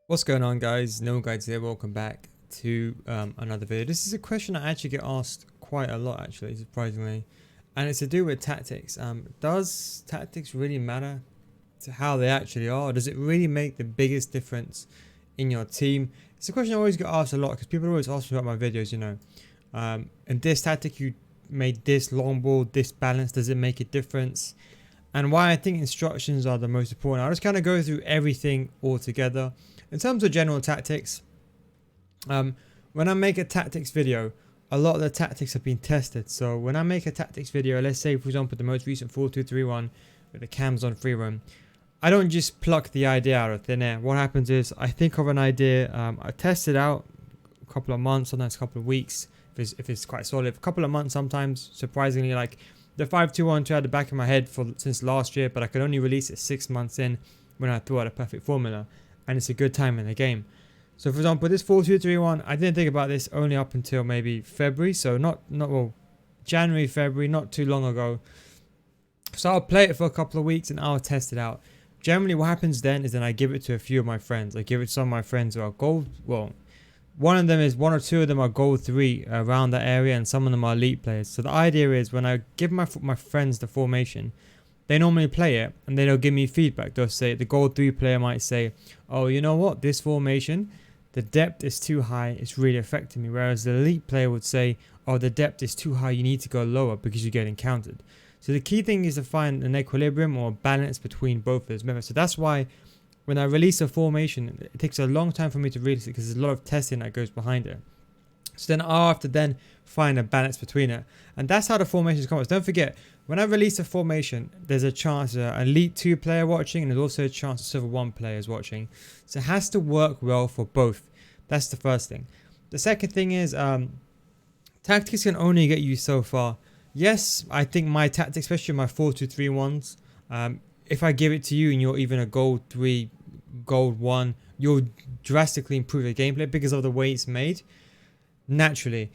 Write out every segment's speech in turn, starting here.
What's going on, guys? NealGuides here. Welcome back to another video. This is a question I actually get asked quite a lot, actually, surprisingly, and it's to do with tactics. Does tactics really matter to how they actually are? Does it really make the biggest difference in your team? It's a question I always get asked a lot because people always ask me about my videos. In this tactic you made this long ball, this balance. Does it make a difference? And why I think instructions are the most important. I'll just kind of go through everything all together. In terms of general tactics, when I make a tactics video, a lot of the tactics have been tested. So when I make a tactics video, let's say for example the most recent 4-2-3-1 with the cams on free roam, I don't just pluck the idea out of thin air. What happens is I think of an idea, I test it out a couple of months, sometimes a couple of weeks, if it's quite solid, a couple of months sometimes, surprisingly. Like the 5-2-1-2 had the back of my head since last year, but I could only release it 6 months in when I thought I had a perfect formula. And it's a good time in the game. So for example, this 4-2-3-1, I didn't think about this only up until maybe February. So January, February, not too long ago. So I'll play it for a couple of weeks and I'll test it out. Generally what happens then is I give it to a few of my friends. I give it to some of my friends who are gold. Well, one or two of them are gold 3 around that area, and some of them are elite players. So the idea is when I give my friends the formation, they normally play it and they'll give me feedback. They'll say, the gold 3 player might say, oh, you know what, this formation, the depth is too high, it's really affecting me. Whereas the elite player would say, oh, the depth is too high, you need to go lower because you're getting countered. So the key thing is to find an equilibrium or a balance between both of those methods. So that's why when I release a formation, it takes a long time for me to release it because there's a lot of testing that goes behind it. So then I'll have to then find a balance between it. And that's how the formations come up. Don't forget, when I release a formation, there's a chance an elite 2 player watching, and there's also a chance a silver 1 player is watching. So it has to work well for both. That's the first thing. The second thing is tactics can only get you so far. Yes, I think my tactics, especially my 4-2-3-1s, if I give it to you and you're even a gold 3, gold 1, you'll drastically improve your gameplay because of the way it's made. Naturally,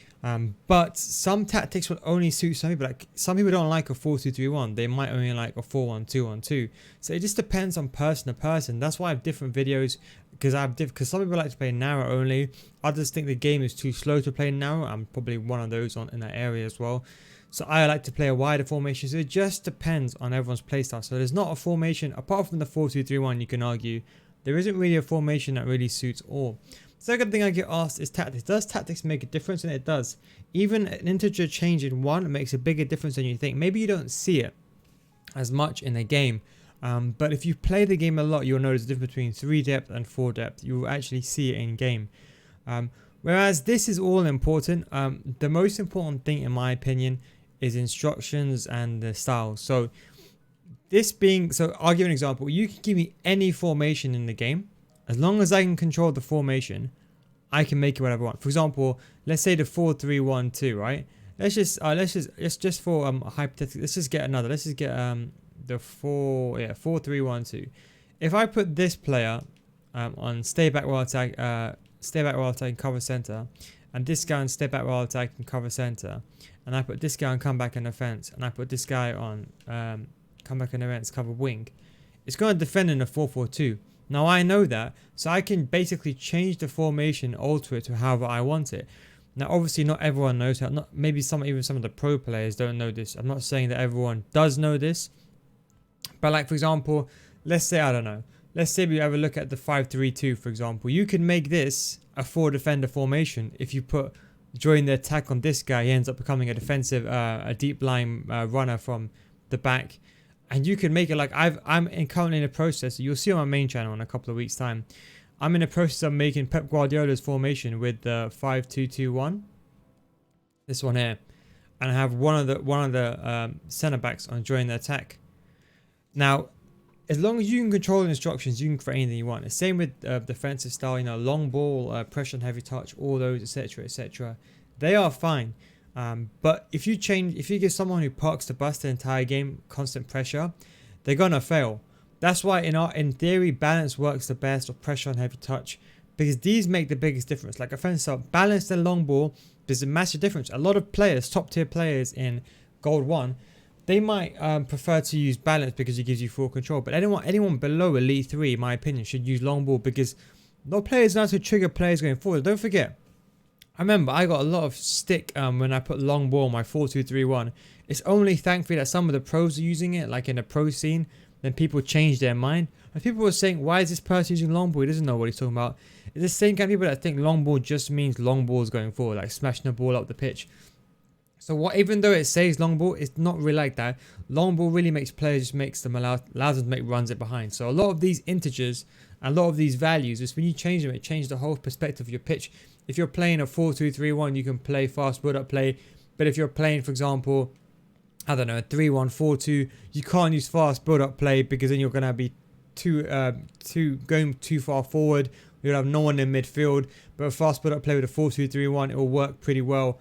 but some tactics will only suit some people. Like some people don't like a 4-2-3-1, they might only like a 4-1-2-1-2. So it just depends on person to person. That's why I have different videos, because some people like to play narrow only, others think the game is too slow to play narrow. I'm probably one of those in that area as well. So I like to play a wider formation. So it just depends on everyone's playstyle. So there's not a formation apart from the 4-2-3-1. You can argue there isn't really a formation that really suits all. Second thing I get asked is tactics. Does tactics make a difference? And it does. Even an integer change in 1 makes a bigger difference than you think. Maybe you don't see it as much in the game, but if you play the game a lot, you'll notice the difference between 3 depth and 4 depth. You will actually see it in game. Whereas this is all important. The most important thing, in my opinion, is instructions and the styles. So I'll give an example. You can give me any formation in the game. As long as I can control the formation, I can make it whatever I want. For example, let's say the 4-3-1-2, right? Let's just for hypothetical, let's just get another. Let's just get the 4-3-1-2. If I put this player on stay back while attack and cover center, and this guy on stay back while attack and cover center, and I put this guy on come back in defense, and I put this guy on come back in defense, cover wing, it's going to defend in a 4-4-2. Now I know that, so I can basically change the formation, alter it to however I want it. Now obviously not everyone knows how, maybe even some of the pro players don't know this. I'm not saying that everyone does know this, but like for example, let's say, I don't know, let's say we have a look at the 5-3-2 for example. You can make this a 4 defender formation. If you join the attack on this guy, he ends up becoming a defensive, a deep line runner from the back. And you can make it like I'm currently in a process. You'll see on my main channel in a couple of weeks' time. I'm in a process of making Pep Guardiola's formation with the 5-2-2-1. This one here, and I have one of the centre backs on joining the attack. Now, as long as you can control the instructions, you can create anything you want. The same with defensive style. Long ball, pressure and heavy touch, all those, etc., etc. They are fine. But if you give someone who parks the bus the entire game constant pressure, they're gonna fail. That's why in theory balance works the best, or pressure and heavy touch, because these make the biggest difference. Like offensive balance and long ball, there's a massive difference. A lot of players, top tier players in Gold 1, they might prefer to use balance because it gives you full control. But anyone below Elite 3, in my opinion, should use long ball because No players know how to trigger players going forward. Don't forget, I remember I got a lot of stick when I put long ball on my 4-2-3-1. It's only thankfully that some of the pros are using it, like in the pro scene, then people change their mind. And people were saying, why is this person using long ball? He doesn't know what he's talking about. It's the same kind of people that think long ball just means long balls going forward, like smashing the ball up the pitch. So what, even though it says long ball, it's not really like that. Long ball really makes players, just makes them allows them to make runs it behind. So a lot of these integers, a lot of these values, is when you change them, it changes the whole perspective of your pitch. If you're playing a 4-2-3-1, you can play fast build-up play. But if you're playing, for example, I don't know, a 3-1-4-2, you can't use fast build-up play because then you're going to be going too far forward. You'll have no one in midfield. But a fast build-up play with a 4-2-3-1, it will work pretty well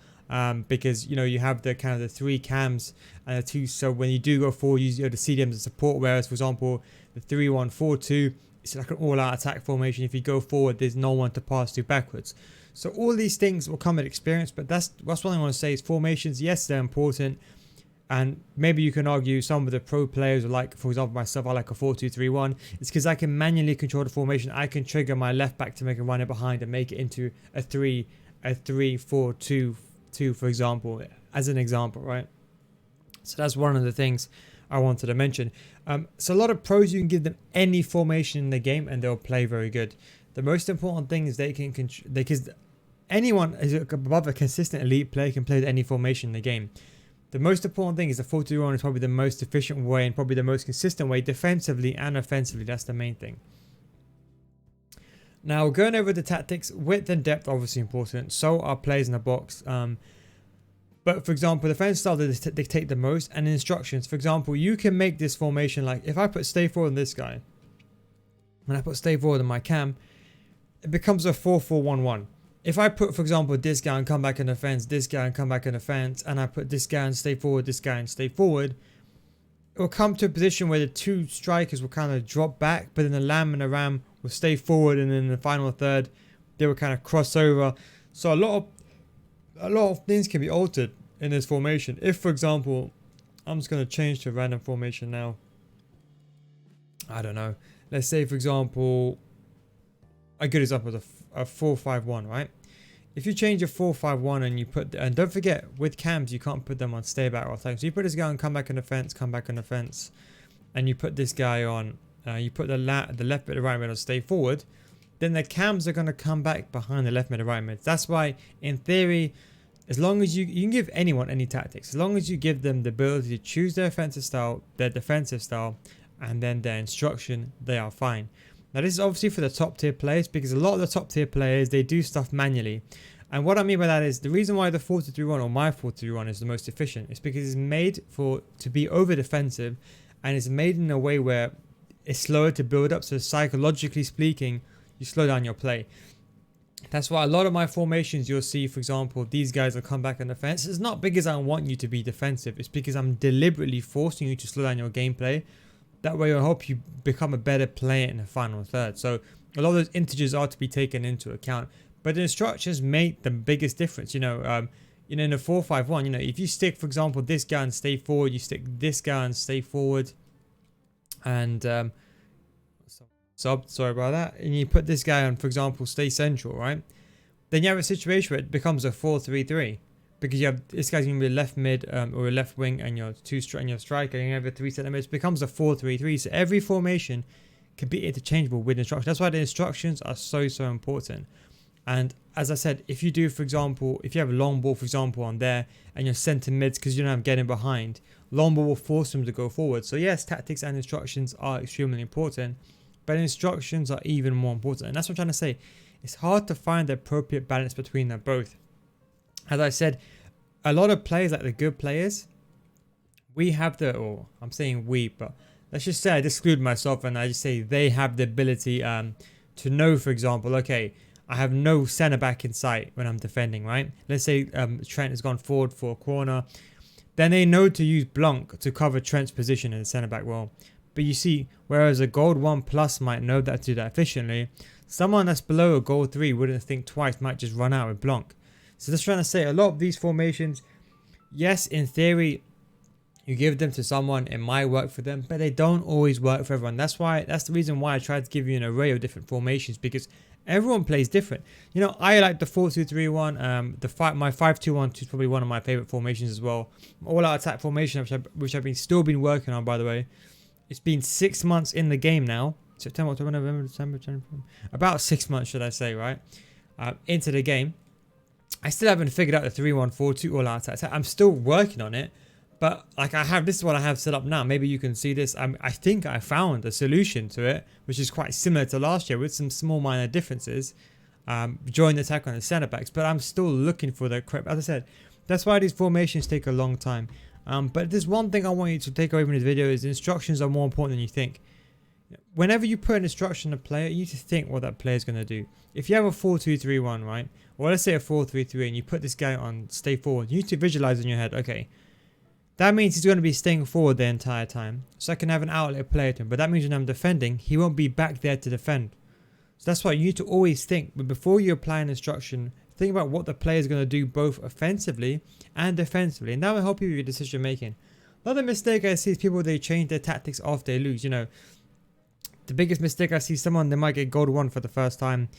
because you have the kind of the 3 cams and the 2. So when you do go forward, you have the CDMs as support. Whereas, for example, the 3-1-4-2, it's like an all-out attack formation. If you go forward, there's no one to pass to backwards. So all these things will come with experience, but that's one thing I want to say is formations, yes, they're important. And maybe you can argue some of the pro players, like, for example, myself, I like a 4-2-3-1. It's because I can manually control the formation. I can trigger my left back to make a runner behind and make it into a 3-4-2, for example, as an example, right? So that's one of the things I wanted to mention. So a lot of pros, you can give them any formation in the game and they'll play very good. The most important thing is because anyone is above a consistent elite player can play with any formation in the game. The most important thing is the 4-2-1 is probably the most efficient way and probably the most consistent way defensively and offensively. That's the main thing. Now, going over the tactics, width and depth are obviously important. So are players in the box. But for example, the defense style that dictate the most and instructions. For example, you can make this formation like if I put stay forward on this guy, when I put stay forward on my cam, it becomes a 4-4-1-1. If I put, for example, this guy and come back in defense, this guy and come back in defense, and I put this guy and stay forward, this guy and stay forward, it will come to a position where the 2 strikers will kind of drop back, but then the lamb and the ram will stay forward, and then in the final third, they will kind of cross over. So a lot of things can be altered in this formation. If, for example, I'm just going to change to a random formation now. I don't know. Let's say, for example, a good example is a 4-5-1, right? If you change a 4-5-1 and you put, and don't forget, with cams, you can't put them on stay back or time. So you put this guy on come back on defense, and you put this guy on, you put the left mid, the right mid on stay forward, then the cams are going to come back behind the left mid and right mid. That's why, in theory, as long as you can give anyone any tactics, as long as you give them the ability to choose their offensive style, their defensive style, and then their instruction, they are fine. Now this is obviously for the top tier players because a lot of the top tier players, they do stuff manually. And what I mean by that is the reason why the 4-2-3-1 or my 4-2-3-1 is the most efficient is because it's made to be over defensive and it's made in a way where it's slower to build up. So psychologically speaking, you slow down your play. That's why a lot of my formations you'll see, for example, these guys will come back on defense. It's not because I want you to be defensive. It's because I'm deliberately forcing you to slow down your gameplay. That way it'll help you become a better player in the final third. So a lot of those integers are to be taken into account. But the instructions make the biggest difference. In a 4-5-1, if you stick, for example, this guy and stay forward, you stick this guy and stay forward. And sorry about that. And you put this guy on, for example, stay central, right? Then you have a situation where it becomes a 4-3-3. Because you have this guy's going to be a left mid or a left wing and your striker, and you have a 3 centre mids. It becomes a 4-3-3. So every formation can be interchangeable with instructions. That's why the instructions are so important. And as I said, if you do, for example, if you have a long ball, for example, on there and your centre mids because you don't have getting behind, long ball will force them to go forward. So yes, tactics and instructions are extremely important, but instructions are even more important. And that's what I'm trying to say. It's hard to find the appropriate balance between them both. As I said, a lot of players, like the good players, I'm saying we, but let's just say I exclude myself and I just say they have the ability to know, for example, okay, I have no centre back in sight when I'm defending, right? Let's say Trent has gone forward for a corner. Then they know to use Blanc to cover Trent's position in the centre back role. But you see, whereas a gold 1+ might know that to do that efficiently, someone that's below a gold 3 wouldn't think twice, might just run out with Blanc. So just trying to say, a lot of these formations, yes, in theory, You give them to someone, it might work for them, but they don't always work for everyone. That's the reason why I tried to give you an array of different formations, because everyone plays different. You know, I like the 4-2-3-1. My 5-2-1-2 is probably one of my favorite formations as well. All-out attack formation, which I've still been working on, by the way. It's been 6 months in the game now. September, October, November, December, January, about 6 months, should I say, right? Into the game. I still haven't figured out the 3-1-4-2 all-out attack. I'm still working on it. But like this is what I have set up now. Maybe you can see this. I think I found a solution to it, which is quite similar to last year with some small minor differences. Join the attack on the centre backs, but I'm still looking for the correct. As I said, that's why these formations take a long time. But there's one thing I want you to take away from this video is instructions are more important than you think. Whenever you put an instruction on a player, you need to think what that player is going to do. If you have a 4-2-3-1, right, or let's say a 4-3-3, and you put this guy on stay forward, you need to visualize in your head, okay. That means he's going to be staying forward the entire time. So I can have an outlet player to him. But that means when I'm defending, he won't be back there to defend. So that's why you need to always think. But before you apply an instruction, think about what the player is going to do both offensively and defensively. And that will help you with your decision making. Another mistake I see is people, they change their tactics after they lose. You know, the biggest mistake I see, someone, they might get goal 1 for the first time.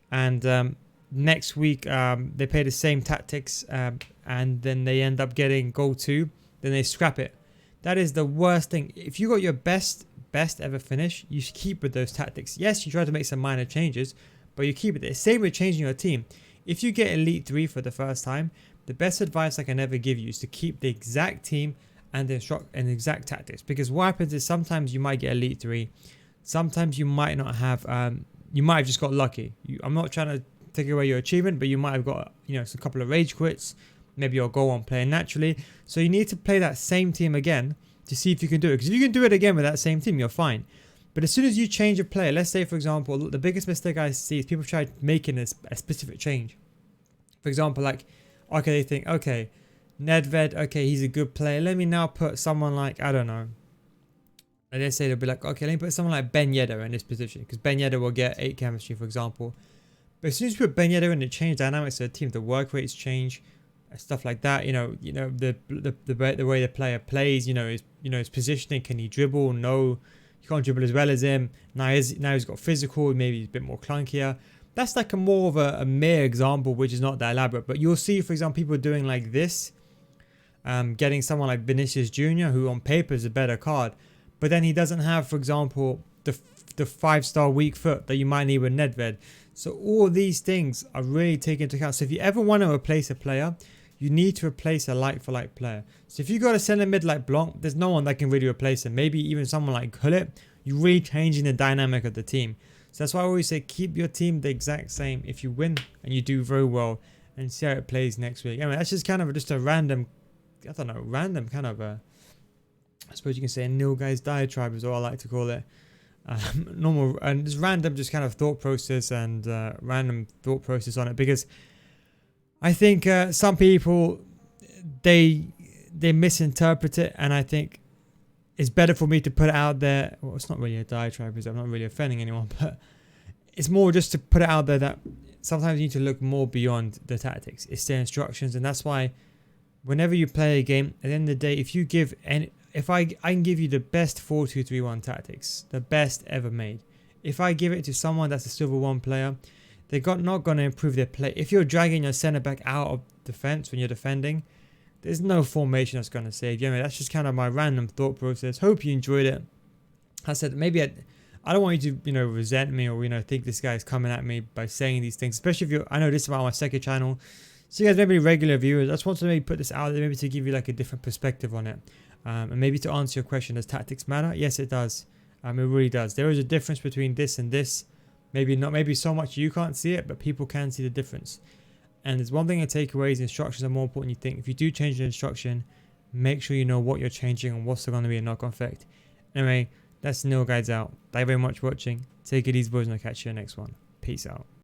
And next week, they play the same tactics. And then they end up getting goal 2. Then they scrap it. That is the worst thing. If you got your best ever finish, you should keep with those tactics. Yes, you try to make some minor changes, but you keep it there. Same with changing your team. If you get Elite 3 for the first time, the best advice I can ever give you is to keep the exact team and the exact tactics. Because what happens is sometimes you might get Elite 3. Sometimes you might not have, you might have just got lucky. I'm not trying to take away your achievement, but you might have got, you know, a couple of rage quits. Maybe you'll go on playing naturally. So you need to play that same team again to see if you can do it. Because if you can do it again with that same team, you're fine. But as soon as you change a player, let's say, for example, the biggest mistake I see is people try making a specific change. For example, like, okay, they think, okay, Nedved, okay, he's a good player. Let me now put someone like, I don't know. And they say they'll be like, okay, let me put someone like Ben Yedder in this position. Because Ben Yedder will get 8 chemistry, for example. But as soon as you put Ben Yedder in, it changes dynamics of the team. The work rates change. Stuff like that, you know, the way the player plays, his positioning. Can he dribble? No, you can't dribble as well as him. Now he's got physical. Maybe he's a bit more clunkier. That's like more of a mere example, which is not that elaborate. But you'll see, for example, people doing like this, getting someone like Vinicius Jr., who on paper is a better card, but then he doesn't have, for example, the 5-star weak foot that you might need with Nedved. So all these things are really taken into account. So if you ever want to replace a player, you need to replace a like-for-like player. So if you got a centre mid like Blanc, there's no one that can really replace him. Maybe even someone like Hullet, you're really changing the dynamic of the team. So that's why I always say keep your team the exact same if you win and you do very well, and see how it plays next week. I mean, that's just kind of just a random, I don't know, random kind of a, I suppose you can say a NealGuides diatribe is what I like to call it. Normal and just random, just kind of thought process and random thought process on it, because I think some people they misinterpret it, and I think it's better for me to put it out there. Well, it's not really a diatribe because I'm not really offending anyone, but it's more just to put it out there that sometimes you need to look more beyond the tactics. It's their instructions, and that's why whenever you play a game, at the end of the day, if I can give you the best 4-2-3-1 tactics, the best ever made. If I give it to someone that's a Silver 1 player, they're not going to improve their play. If you're dragging your centre back out of defence when you're defending, there's no formation that's going to save you. I mean, that's just kind of my random thought process. Hope you enjoyed it. I said maybe I don't want you to resent me or think this guy's coming at me by saying these things. Especially if I know this is about my second channel, so you guys maybe regular viewers. I just want to maybe put this out there, maybe to give you like a different perspective on it, and maybe to answer your question: does tactics matter? Yes, it does. It really does. There is a difference between this and this. Maybe so much you can't see it, but people can see the difference. And there's one thing to take away is instructions are more important than you think. If you do change the instruction, make sure you know what you're changing and what's going to be a knock-on effect. Anyway, that's NealGuides out. Thank you very much for watching. Take it easy, boys, and I'll catch you in the next one. Peace out.